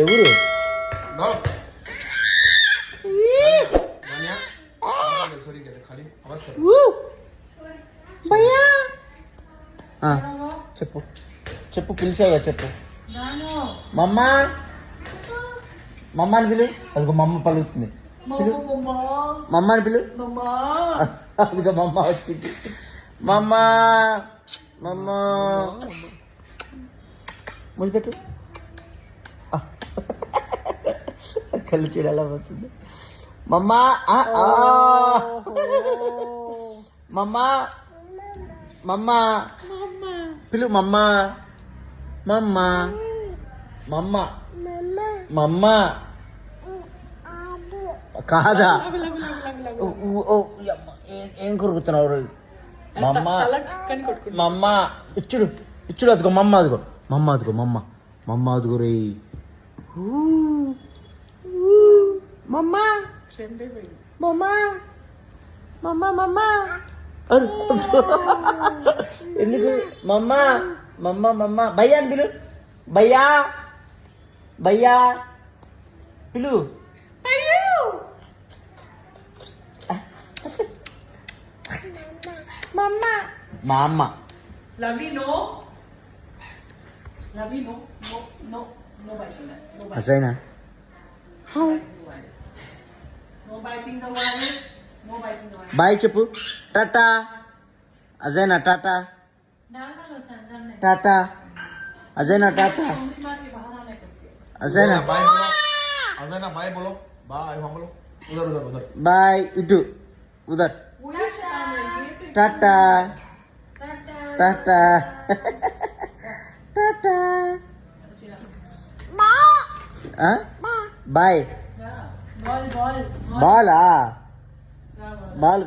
ఎవరు చెప్పు చెప్పు పిలిచావా చెప్పు మమ్మ మమ్మ అని పిలు అదిగో మమ్మ పలుకుతుంది మమ్మ అని పిలు అదిగో మమ్మ వచ్చింది మమ్మ మమ్మ ముదిపెట్టు కళ్ళు చూడాలా వస్తుంది మమ్మ మమ్మ మమ్మ పిలు మమ్మ మమ్మ మమ్మ మమ్మ కాదా ఏం కొరుకుతున్నావు మమ్మ మమ్మ ఇచ్చుడు ఇచ్చుడు అదిగో మమ్మ అదిగో మమ్మ అదిగో మమ్మ మమ్మ అదిగో రే మమ్మ మమ్మ మమ్మ మమ్మ ఎందుకు మమ్మ మమ్మ మమ్మ భయ్యా అని పిలు భయ్యా భయ్యా పిలు మమ్మ మా అమ్మ అసైనా బాయ్ చెప్పు టాటా అజైనా టాటా టాటా అజైనా టాటా అజైనా बाय बोलो बाय वहाँ बोलो उधर उधर उधर బాయ్ ఇటు ఉదర్ టాటా టాటా టాటా బాయ్ బాలా బాల్